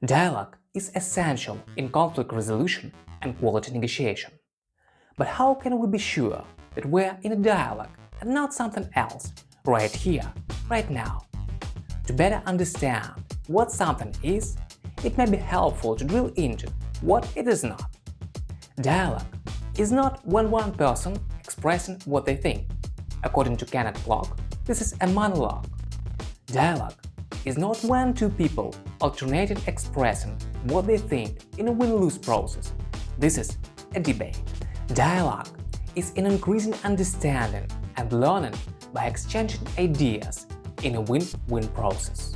Dialogue is essential in conflict resolution and quality negotiation. But how can we be sure that we're in a dialogue and not something else right here, right now? To better understand what something is, it may be helpful to drill into what it is not. Dialogue is not when one person expressing what they think. According to Kenneth Cloke, this is a monologue. Dialogue is not when two people alternating expressing what they think in a win-lose process. This is a debate. Dialogue is an increasing understanding and learning by exchanging ideas in a win-win process.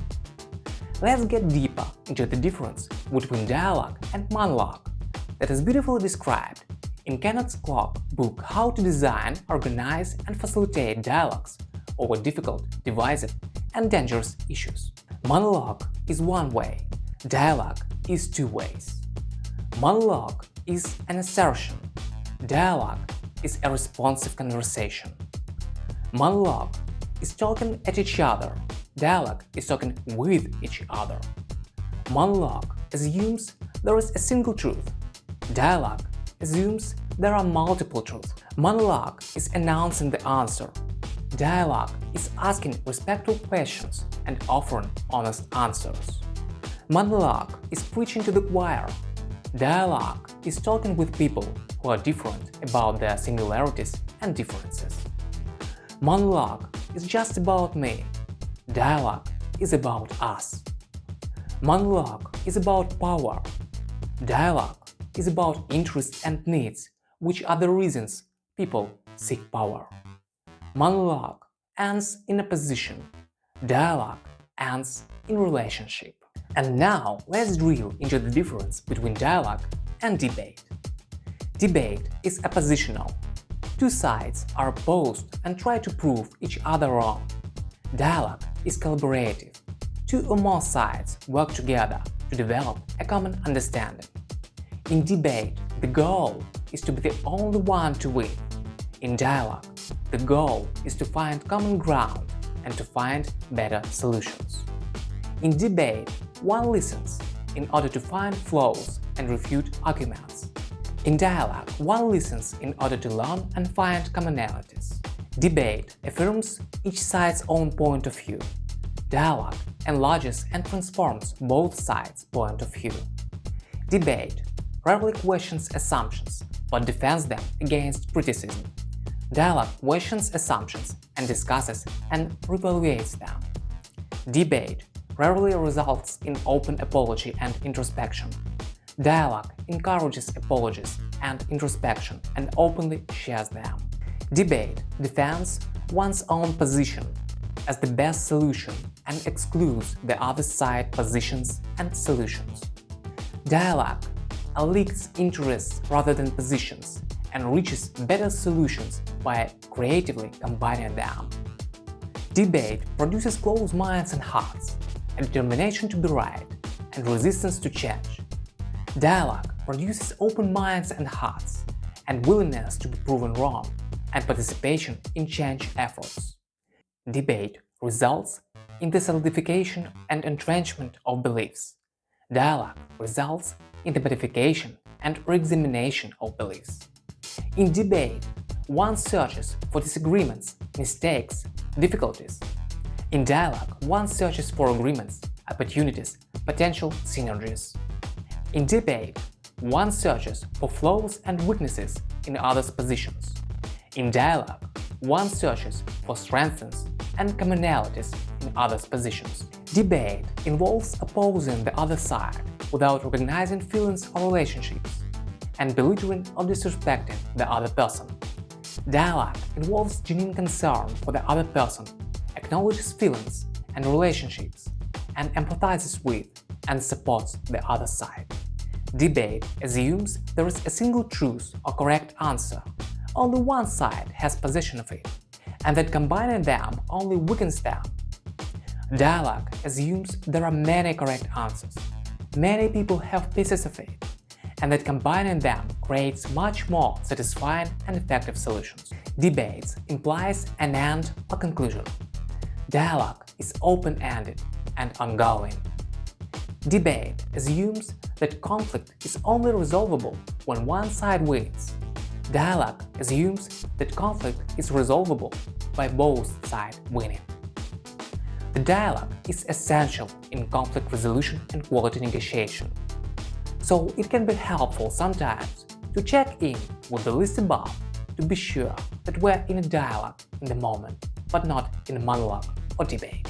Let's get deeper into the difference between dialogue and monologue that is beautifully described in Kenneth Cloke's book How to Design, Organize and Facilitate Dialogues over Difficult, Divisive and Dangerous Issues. Monologue is one way, dialogue is two ways. Monologue is an assertion, dialogue is a responsive conversation. Monologue is talking at each other, dialogue is talking with each other. Monologue assumes there is a single truth, dialogue assumes there are multiple truths. Monologue is announcing the answer, dialogue is asking respectful questions and offering honest answers. Monologue is preaching to the choir, dialogue is talking with people who are different about their similarities and differences. Monologue is just about me, dialogue is about us. Monologue is about power, dialogue is about interests and needs, which are the reasons people seek power. Monologue ends in a position, dialogue ends in relationship. And now let's drill into the difference between dialogue and debate. Debate is oppositional. Two sides are opposed and try to prove each other wrong. Dialogue is collaborative. Two or more sides work together to develop a common understanding. In debate, the goal is to be the only one to win. In dialogue, the goal is to find common ground and to find better solutions. In debate, one listens in order to find flaws and refute arguments. In dialogue, one listens in order to learn and find commonalities. Debate affirms each side's own point of view. Dialogue enlarges and transforms both sides' point of view. Debate rarely questions assumptions, but defends them against criticism. Dialogue questions assumptions and discusses and reevaluates them. Debate rarely results in open apology and introspection. Dialogue encourages apologies and introspection and openly shares them. Debate defends one's own position as the best solution and excludes the other side's positions and solutions. Dialogue aligns interests rather than positions and reaches better solutions by creatively combining them. Debate produces closed minds and hearts, a determination to be right, and resistance to change. Dialogue produces open minds and hearts, and willingness to be proven wrong, and participation in change efforts. Debate results in the solidification and entrenchment of beliefs. Dialogue results in the modification and re-examination of beliefs. In debate, one searches for disagreements, mistakes, difficulties. In dialogue, one searches for agreements, opportunities, potential synergies. In debate, one searches for flaws and weaknesses in others' positions. In dialogue, one searches for strengths and commonalities in others' positions. Debate involves opposing the other side without recognizing feelings or relationships, and belittling or disrespecting the other person. Dialogue involves genuine concern for the other person, acknowledges feelings and relationships, and empathizes with and supports the other side. Debate assumes there is a single truth or correct answer, only one side has possession of it, and that combining them only weakens them. Dialogue assumes there are many correct answers, many people have pieces of it, and that combining them creates much more satisfying and effective solutions. Debates implies an end or conclusion. Dialogue is open-ended and ongoing. Debate assumes that conflict is only resolvable when one side wins. Dialogue assumes that conflict is resolvable by both sides winning. The dialogue is essential in conflict resolution and quality negotiation. So it can be helpful sometimes to check in with the list above to be sure that we're in a dialogue in the moment, but not in a monologue or debate.